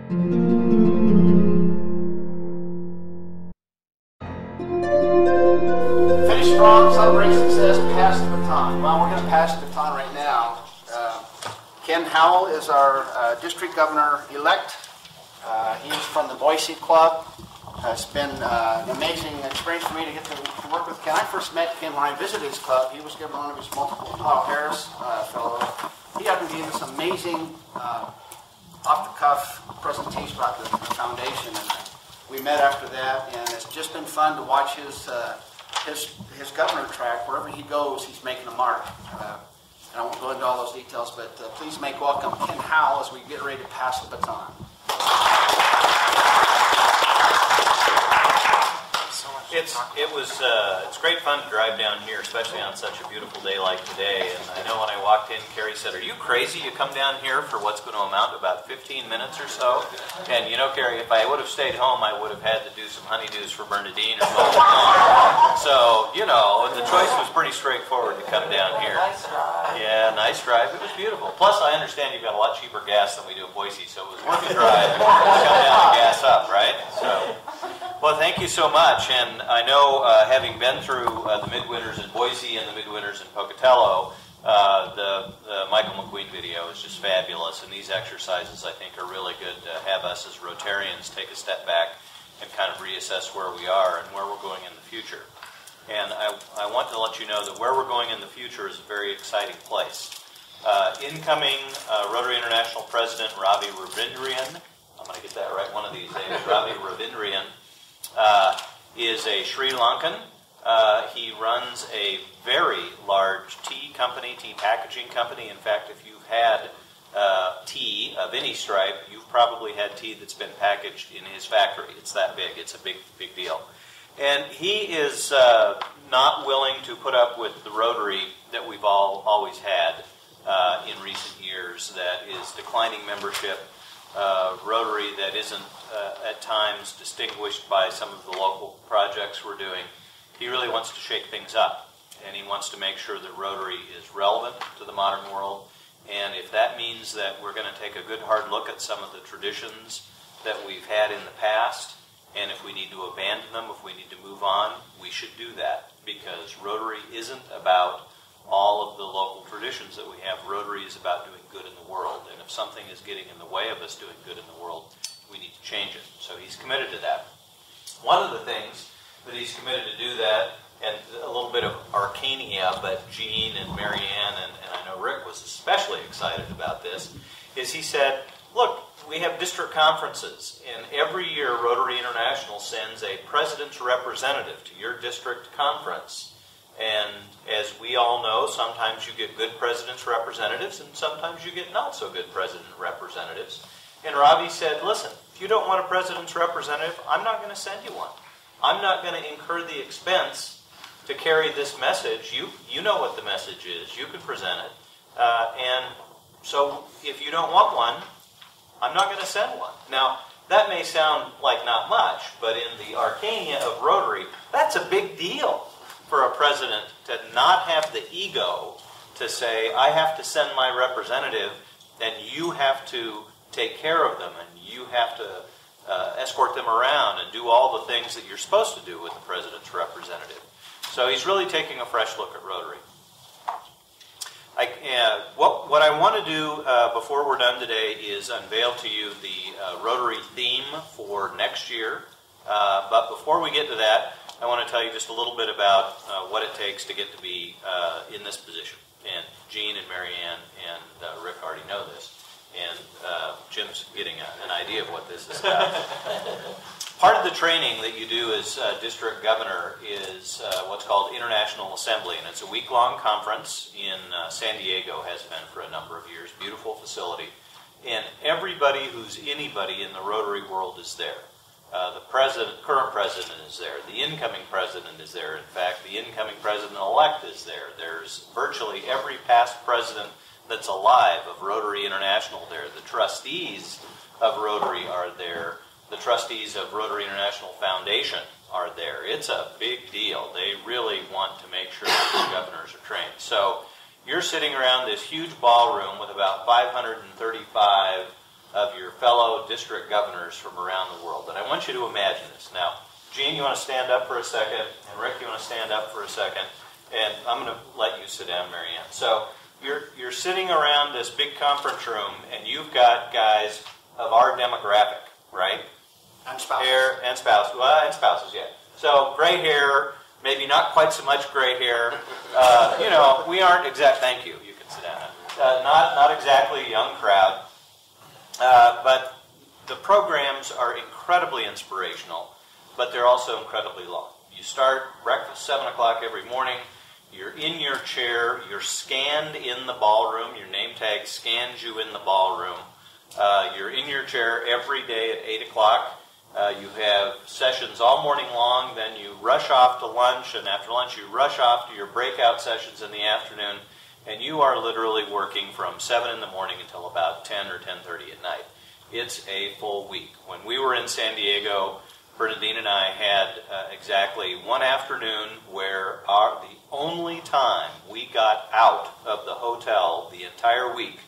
Finish strong, celebrate success, pass the baton. Well, we're going to pass the baton right now. Ken Howell is our district governor-elect. He's from the Boise Club. It's been an amazing experience for me to get to work with Ken. I first met Ken when I visited his club. He was given one of his multiple Paul Harris fellow. He got to give this amazing off-the-cuff presentation about the foundation, and we met after that, and it's just been fun to watch his governor track. Wherever he goes, he's making a mark. I won't go into all those details, but please make welcome Ken Howell as we get ready to pass the baton. It's great fun to drive down here, especially on such a beautiful day like today. And I know when I walked in, Carrie said, "Are you crazy? You come down here for what's going to amount to about 15 minutes or so?" And you know, Carrie, if I would have stayed home, I would have had to do some honeydews for Bernadine or something. So, you know, the choice was pretty straightforward to come down here. Nice drive. Yeah, nice drive. It was beautiful. Plus, I understand you've got a lot cheaper gas than we do in Boise, so it was worth the drive to come down and gas up, right? So. Well, thank you so much, and I know having been through the midwinters in Boise and the midwinters in Pocatello, the Michael McQueen video is just fabulous, and these exercises I think are really good to have us as Rotarians take a step back and kind of reassess where we are and where we're going in the future. And I want to let you know that where we're going in the future is a very exciting place. Incoming Rotary International President Ravi Ravindran, I'm going to get that right one of these days, Ravi Ravindran, is a Sri Lankan. He runs a very large tea company, tea packaging company. In fact, if you've had tea of any stripe, you've probably had tea that's been packaged in his factory. It's that big. It's a big deal. And he is not willing to put up with the Rotary that we've always had in recent years, that is declining membership, Rotary that isn't at times distinguished by some of the local projects we're doing. He really wants to shake things up, and he wants to make sure that Rotary is relevant to the modern world. And if that means that we're going to take a good hard look at some of the traditions that we've had in the past, and if we need to abandon them, if we need to move on, we should do that, because Rotary isn't about all of the local traditions that we have. Rotary is about doing good in the world, and if something is getting in the way of us doing good in the world, we need to change it. So he's committed to that. One of the things that he's committed to do that, and a little bit of arcania, but Jean and Marianne and I know Rick was especially excited about this, is he said, look, we have district conferences, and every year Rotary International sends a president's representative to your district conference. And as we all know, sometimes you get good president's representatives, and sometimes you get not so good president representatives. And Ravi said, listen, if you don't want a president's representative, I'm not going to send you one. I'm not going to incur the expense to carry this message. You know what the message is. You can present it. And so if you don't want one, I'm not going to send one. Now, that may sound like not much, but in the arcania of Rotary, that's a big deal for a president to not have the ego to say, I have to send my representative, and you have to take care of them, and you have to escort them around and do all the things that you're supposed to do with the president's representative. So he's really taking a fresh look at Rotary. What I want to do before we're done today is unveil to you the Rotary theme for next year. But before we get to that, I want to tell you just a little bit about what it takes to get to be in this position. And Jean and Marianne and Rick already know this. And Jim's getting an idea of what this is about. Part of the training that you do as district governor is what's called International Assembly. And it's a week-long conference in San Diego, has been for a number of years. Beautiful facility. And everybody who's anybody in the Rotary world is there. The current president is there. The incoming president is there. In fact, the incoming president-elect is there. There's virtually every past president that's alive of Rotary International there. The trustees of Rotary are there. The trustees of Rotary International Foundation are there. It's a big deal. They really want to make sure that the governors are trained. So you're sitting around this huge ballroom with about 535 of your fellow district governors from around the world. And I want you to imagine this. Now, Gene, you want to stand up for a second, and Rick, you want to stand up for a second, and I'm going to let you sit down, Mary Ann. So you're sitting around this big conference room, and you've got guys of our demographic, right? And spouses. Hair and spouses. Well, and spouses, yeah. So gray hair, maybe not quite so much gray hair. You know, we aren't exact. Thank you. You can sit down. Not exactly a young crowd, but the programs are incredibly inspirational, but they're also incredibly long. You start breakfast 7 o'clock every morning. You're in your chair. You're scanned in the ballroom. Your name tag scans you in the ballroom. You're in your chair every day at 8 o'clock. You have sessions all morning long. Then you rush off to lunch, and after lunch you rush off to your breakout sessions in the afternoon. And you are literally working from 7 in the morning until about 10 or 10:30 at night. It's a full week. When we were in San Diego, Bernadine and I had exactly one afternoon where the only time we got out of the hotel the entire week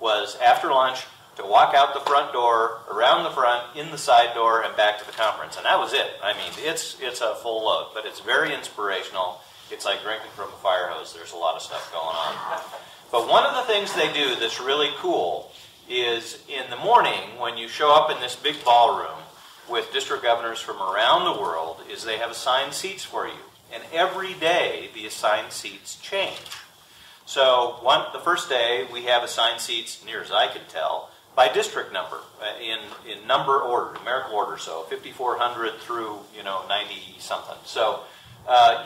was after lunch to walk out the front door, around the front, in the side door, and back to the conference. And that was it. I mean, it's a full load, but it's very inspirational. It's like drinking from a fire hose. There's a lot of stuff going on. But one of the things they do that's really cool is in the morning, when you show up in this big ballroom with district governors from around the world, is they have assigned seats for you. And every day, the assigned seats change. So the first day, we have assigned seats, near as I can tell, by district number, in number order, numerical order. So 5,400 through 90-something. So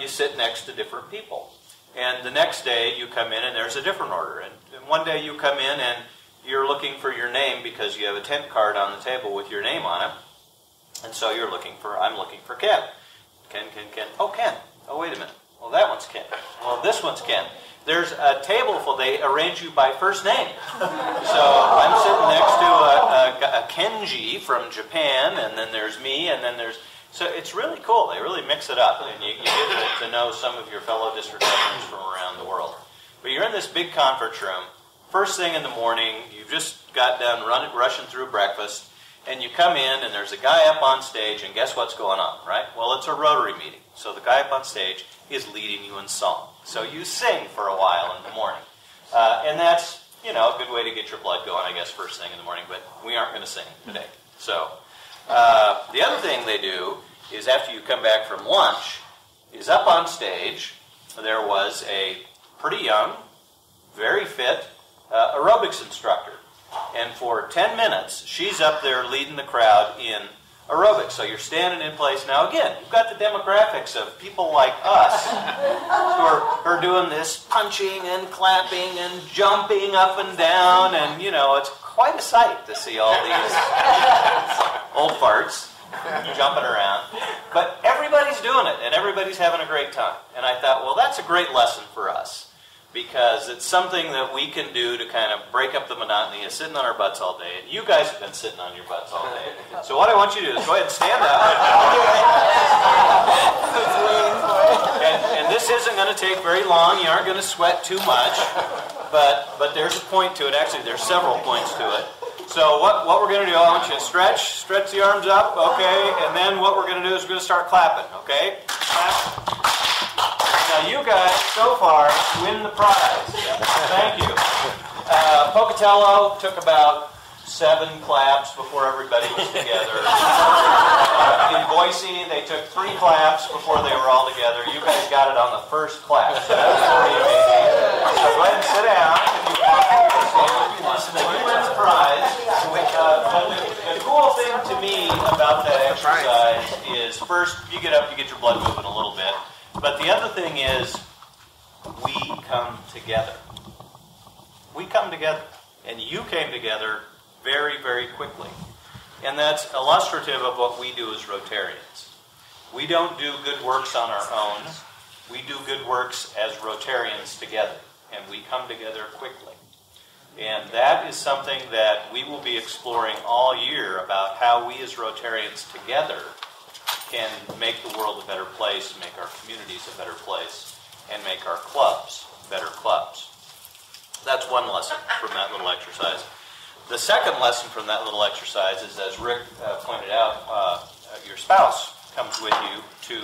you sit next to different people. And the next day you come in and there's a different order. And one day you come in and you're looking for your name because you have a tent card on the table with your name on it. And so I'm looking for Ken. Ken. Oh, Ken. Oh, wait a minute. Well, that one's Ken. Well, this one's Ken. There's a table full. They arrange you by first name. So I'm sitting next to a Kenji from Japan, and then there's me, and then there's... So it's really cool. They really mix it up, and you get to know some of your fellow district governors from around the world. But you're in this big conference room. First thing in the morning, you've just got done rushing through breakfast, and you come in, and there's a guy up on stage, and guess what's going on, right? Well, it's a Rotary meeting. So the guy up on stage is leading you in song. So you sing for a while in the morning. And that's, a good way to get your blood going, I guess, first thing in the morning, but we aren't going to sing today. So the other thing they do is after you come back from lunch, is up on stage, there was a pretty young, very fit aerobics instructor. And for 10 minutes, she's up there leading the crowd in aerobics. So you're standing in place. Now again, you've got the demographics of people like us who are doing this punching and clapping and jumping up and down. And, it's quite a sight to see all these old farts jumping around. But everybody's doing it, and everybody's having a great time. And I thought, well, that's a great lesson for us, because it's something that we can do to kind of break up the monotony of sitting on our butts all day. And you guys have been sitting on your butts all day. So what I want you to do is go ahead and stand up. And this isn't going to take very long. You aren't going to sweat too much. But there's a point to it. Actually, there's several points to it. So what we're going to do, I want you to stretch the arms up, okay? And then what we're going to do is we're going to start clapping, okay? Clap. Now you guys, so far, win the prize. Thank you. Pocatello took about 7 claps before everybody was together. In Boise, they took 3 claps before they were all together. You guys got it on the first clap. So that was pretty amazing. So go ahead and sit down. You win the prize. The cool thing to me about that exercise is, first, you get up, you get your blood moving a little bit. But the other thing is, we come together. We come together. And you came together very, very quickly. And that's illustrative of what we do as Rotarians. We don't do good works on our own. We do good works as Rotarians together. And we come together quickly. And that is something that we will be exploring all year, about how we as Rotarians together can make the world a better place, make our communities a better place, and make our clubs better clubs. That's one lesson from that little exercise. The second lesson from that little exercise is, as Rick pointed out, your spouse comes with you to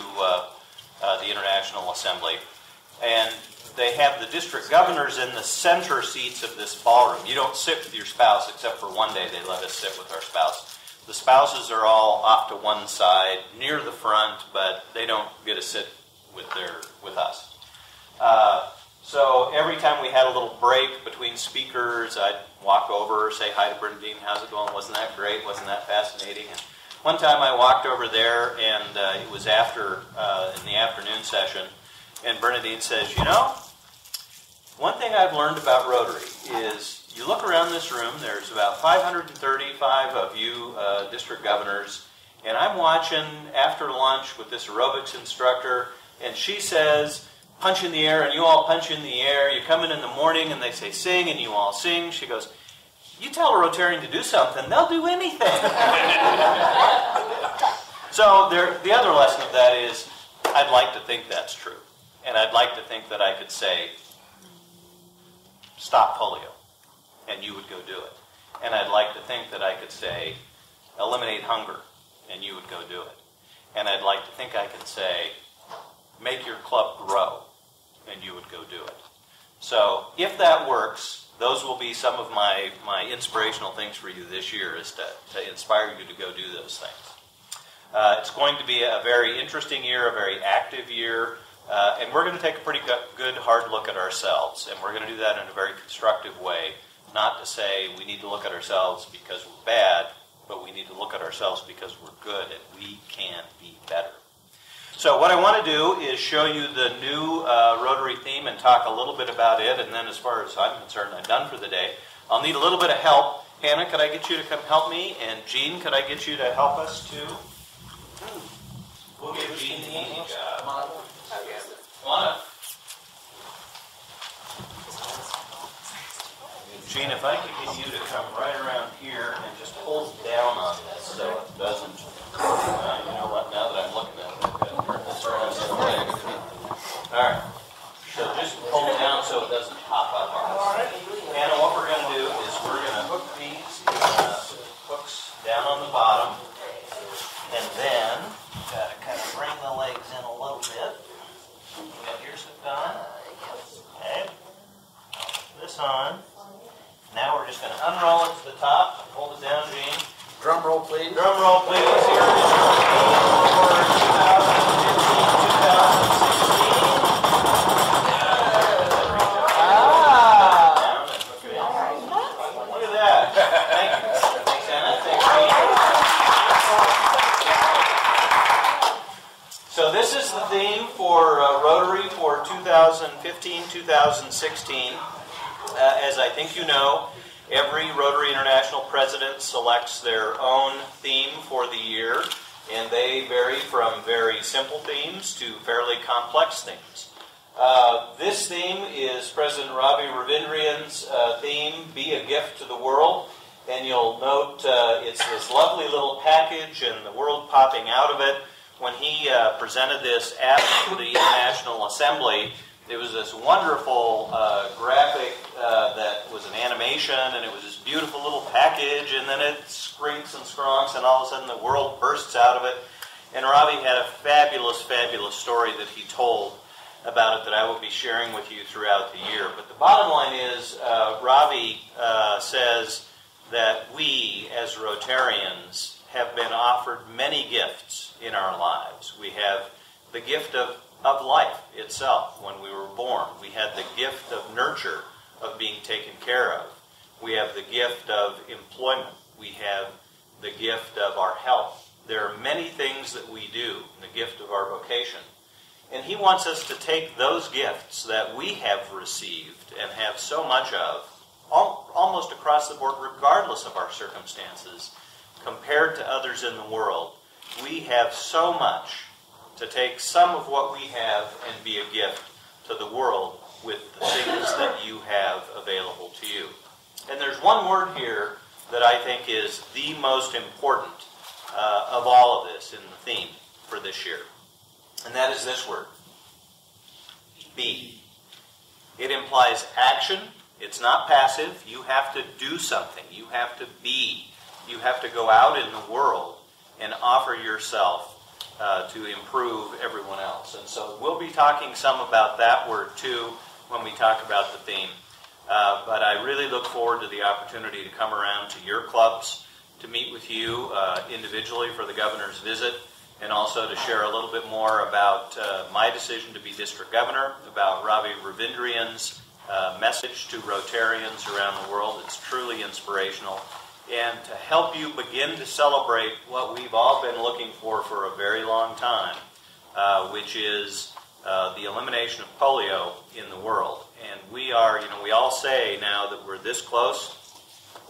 the International Assembly, and they have the district governors in the center seats of this ballroom. You don't sit with your spouse, except for one day they let us sit with our spouse. The spouses are all off to one side, near the front, but they don't get to sit with us. So every time we had a little break between speakers, I'd walk over, say hi to Bernadine, how's it going? Wasn't that great? Wasn't that fascinating? And one time I walked over there, and it was after, in the afternoon session, and Bernadine says, you know, one thing I've learned about Rotary is you look around this room, there's about 535 of you district governors, and I'm watching after lunch with this aerobics instructor, and she says, punch in the air, and you all punch in the air. You come in the morning, and they say sing, and you all sing. She goes, you tell a Rotarian to do something, they'll do anything. So the other lesson of that is, I'd like to think that's true. And I'd like to think that I could say, stop polio, and you would go do it. And I'd like to think that I could say, eliminate hunger, and you would go do it. And I'd like to think I could say, make your club grow, and you would go do it. So if that works, those will be some of my inspirational things for you this year, is to inspire you to go do those things. It's going to be a very interesting year, a very active year, and we're going to take a pretty good, hard look at ourselves, and we're going to do that in a very constructive way, not to say we need to look at ourselves because we're bad, but we need to look at ourselves because we're good, and we can be better. So what I want to do is show you the new Rotary theme and talk a little bit about it, and then as far as I'm concerned, I'm done for the day. I'll need a little bit of help. Hannah, could I get you to come help me? And Gene, could I get you to help us too? We'll give Gene the easy job. Come on up. Gene, if I could get you to come right around here and just hold down on this so it doesn't, you know what, now that I'm looking at it, I've got to turn this around the other way. Alright, so just hold it down so it doesn't pop up on us. And what we're going to do is we're going to hook these hooks down on the bottom, and then got to kind of bring the legs in a little bit. We got yours hooked on. Okay. This on. Now we're just going to unroll it to the top. Hold it down, Gene. Drum roll, please. Drum roll, please. Here is your theme for 2015-2016. Look at that. Thank you. Thanks, Anna. Thanks, Gene. So this is the theme for Rotary for 2015-2016. As I think you know, every Rotary International president selects their own theme for the year, and they vary from very simple themes to fairly complex themes. This theme is President Ravi Ravindran's theme, Be a Gift to the World, and you'll note it's this lovely little package and the world popping out of it. When he presented this at the International Assembly, it was this wonderful graphic that was an animation, and it was this beautiful little package, and then it scrinks and scronks, and all of a sudden the world bursts out of it. And Ravi had a fabulous, fabulous story that he told about it that I will be sharing with you throughout the year. But the bottom line is, Ravi says that we, as Rotarians, have been offered many gifts in our lives. We have the gift of life itself when we were born. We had the gift of nurture, of being taken care of. We have the gift of employment. We have the gift of our health. There are many things that we do, the gift of our vocation. And he wants us to take those gifts that we have received and have so much of, almost across the board, regardless of our circumstances, compared to others in the world. We have so much to take some of what we have and be a gift to the world with the things that you have available to you. And there's one word here that I think is the most important of all of this in the theme for this year. And that is this word, be. It implies action It's not passive. You have to do something. You have to be. You have to go out in the world and offer yourself to improve everyone else. And so we'll be talking some about that word too when we talk about the theme. But I really look forward to the opportunity to come around to your clubs, to meet with you individually for the governor's visit, and also to share a little bit more about my decision to be district governor, about Ravi Ravindran's message to Rotarians around the world. It's truly inspirational. And to help you begin to celebrate what we've all been looking for a very long time, which is the elimination of polio in the world. And we are, we all say now that we're this close.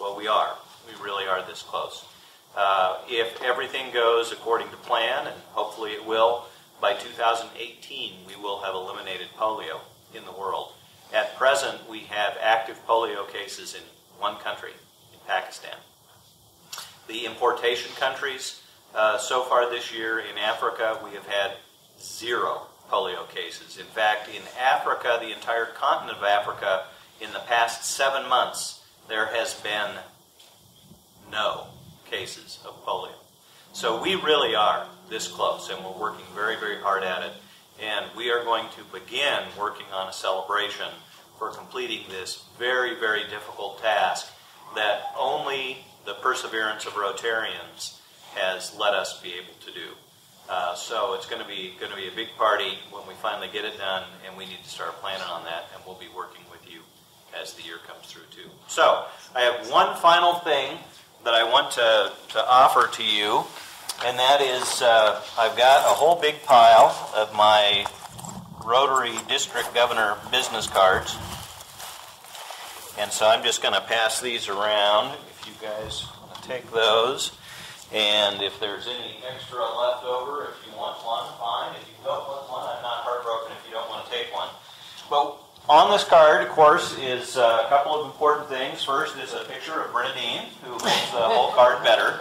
Well, we are. We really are this close. If everything goes according to plan, and hopefully it will, by 2018 we will have eliminated polio in the world. At present, we have active polio cases in one country, in Pakistan. The importation countries, so far this year in Africa, we have had 0 polio cases. In fact, in Africa, the entire continent of Africa, in the past 7 months, there has been no cases of polio. So we really are this close, and we're working very, very hard at it. And we are going to begin working on a celebration for completing this very, very difficult task that only the perseverance of Rotarians has let us be able to do. So it's going to be a big party when we finally get it done, and we need to start planning on that, and we'll be working with you as the year comes through too. So I have one final thing that I want to offer to you, and that is I've got a whole big pile of my Rotary District Governor business cards, and so I'm just going to pass these around if you guys want to take those. And if there's any extra left over, if you want one, fine. If you don't want one, I'm not heartbroken if you don't want to take one. But on this card, of course, is a couple of important things. First is a picture of Bernadine, who makes the whole card better.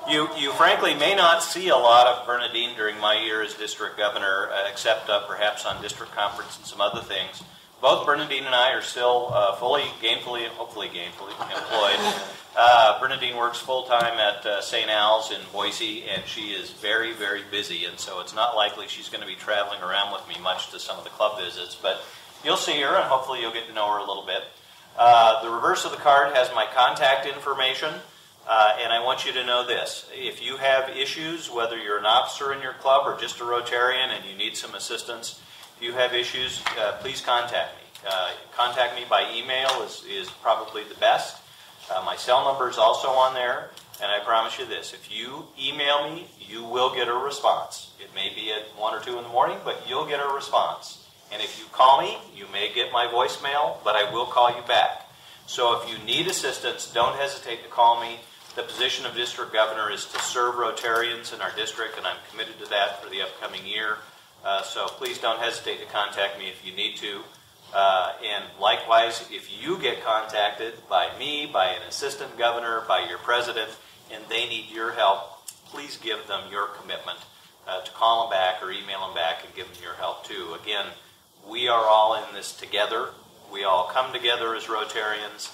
You frankly may not see a lot of Bernadine during my year as district governor, except perhaps on district conference and some other things. Both Bernadine and I are still fully, hopefully gainfully employed. Bernadine works full-time at St. Al's in Boise, and she is very, very busy, and so it's not likely she's going to be traveling around with me much to some of the club visits, but you'll see her, and hopefully you'll get to know her a little bit. The reverse of the card has my contact information, and I want you to know this. If you have issues, whether you're an officer in your club or just a Rotarian and you need some assistance, if you have issues, please contact me. Contact me by email is probably the best. My cell number is also on there, and I promise you this. If you email me, you will get a response. It may be at 1 or 2 in the morning, but you'll get a response. And if you call me, you may get my voicemail, but I will call you back. So if you need assistance, don't hesitate to call me. The position of district governor is to serve Rotarians in our district, and I'm committed to that for the upcoming year. So please don't hesitate to contact me if you need to. And likewise, if you get contacted by me, by an assistant governor, by your president, and they need your help, please give them your commitment to call them back or email them back and give them your help too. Again, we are all in this together. We all come together as Rotarians,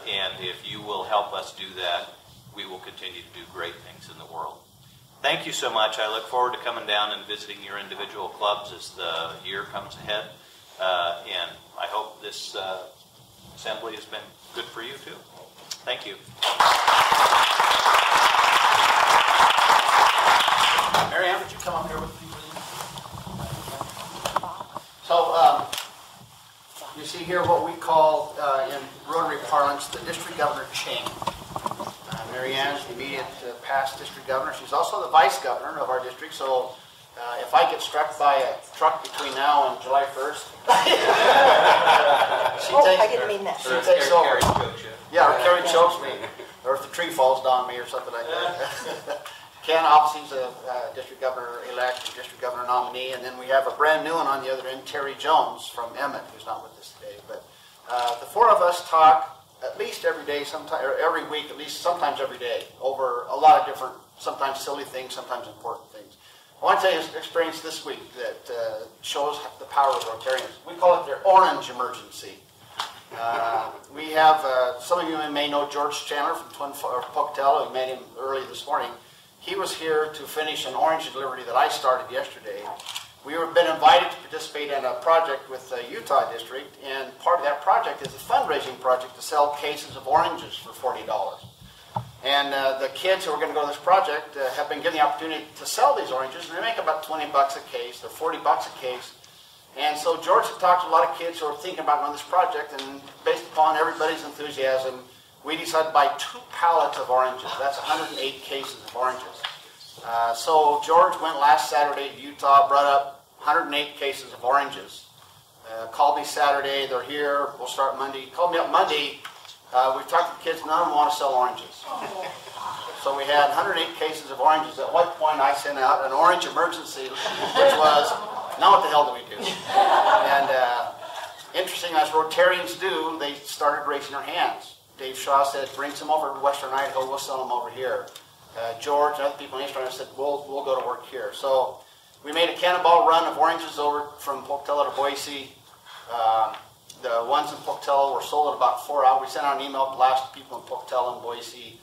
and if you will help us do that, we will continue to do great things in the world. Thank you so much. I look forward to coming down and visiting your individual clubs as the year comes ahead. And I hope this assembly has been good for you too. Thank you. Mary Ann, would you come up here with me, please? So, you see here what we call in Rotary parlance the district governor chain. Mary Ann's the immediate past district governor. She's also the vice governor of our district, so if I get struck by a truck between now and July 1st, I didn't mean that. She takes over. Yeah, or Carrie chokes me, or if the tree falls down on me or something like that. Ken, obviously, is a district governor-elect, district governor nominee, and then we have a brand new one on the other end, Terry Jones from Emmett, who's not with us today. But the four of us talk at least every day, or every week, at least sometimes every day, over a lot of different, sometimes silly things, sometimes important things. I want to tell you an experience this week that shows the power of Rotarians. We call it their orange emergency. We have, some of you may know George Chandler from Pocatello. We met him early this morning. He was here to finish an orange delivery that I started yesterday. We have been invited to participate in a project with the Utah district, and part of that project is a fundraising project to sell cases of oranges for $40. And the kids who are going to go to this project have been given the opportunity to sell these oranges, and they make about 20 bucks a case. They're 40 bucks a case. And so George had talked to a lot of kids who are thinking about going to this project, and based upon everybody's enthusiasm, we decided to buy 2 pallets of oranges. That's 108 cases of oranges. So George went last Saturday to Utah, brought up 108 cases of oranges. Called me Saturday, they're here, we'll start Monday. Called me up Monday, we've talked to the kids, none of them want to sell oranges. So we had 108 cases of oranges. At one point I sent out an orange emergency, which was, now what the hell do we do? And interesting, as Rotarians do, they started raising their hands. Dave Shaw said, bring some over to Western Idaho, we'll sell them over here. George and other people in Eastern Idaho said, we'll go to work here. So we made a cannonball run of oranges over from Pocatello to Boise. The ones in Pocatello were sold in about 4 hours. We sent out an email blast to people in Pocatello and Boise.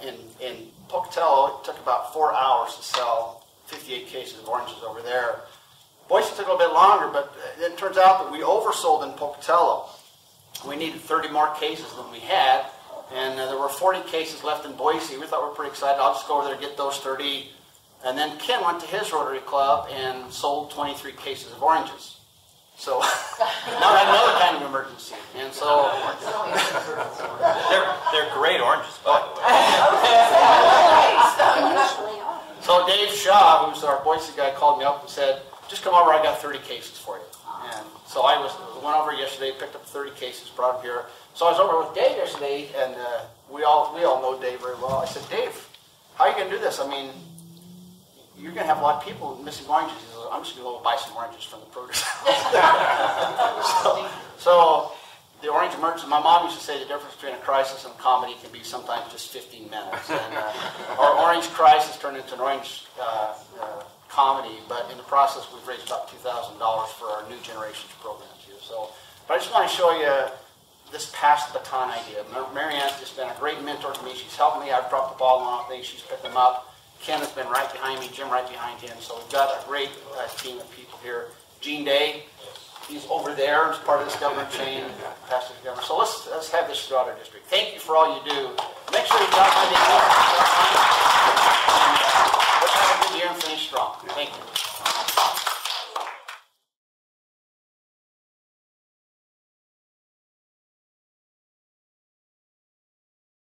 In Pocatello, it took about 4 hours to sell 58 cases of oranges over there. Boise took a little bit longer, but it turns out that we oversold in Pocatello. We needed 30 more cases than we had, and there were 40 cases left in Boise. We thought we were pretty excited. I'll just go over there and get those 30. And then Ken went to his Rotary Club and sold 23 cases of oranges. So now I had another kind of emergency. And so they're great oranges, by the way. So Dave Shaw, who's our Boise guy, called me up and said, just come over, I got 30 cases for you. And so I went over yesterday, picked up 30 cases, brought them here. So I was over with Dave yesterday, and we all know Dave very well. I said, Dave, how are you going to do this? I mean, you're going to have a lot of people missing oranges. He said, I'm just going to go buy some oranges from the produce. so the orange emergency, my mom used to say the difference between a crisis and a comedy can be sometimes just 15 minutes. And our orange crisis turned into an orange comedy, but in the process we've raised about $2,000 for our New Generations program too. So, but I just want to show you this pass the baton idea. Marianne's just been a great mentor to me. She's helped me. I've dropped the ball on a lot of things. She's picked them up. Ken has been right behind me, Jim right behind him. So we've got a great team of people here. Gene Day, he's over there as part of this government chain, pastor governor. So let's have this throughout our district. Thank you for all you do. Make sure you drop by the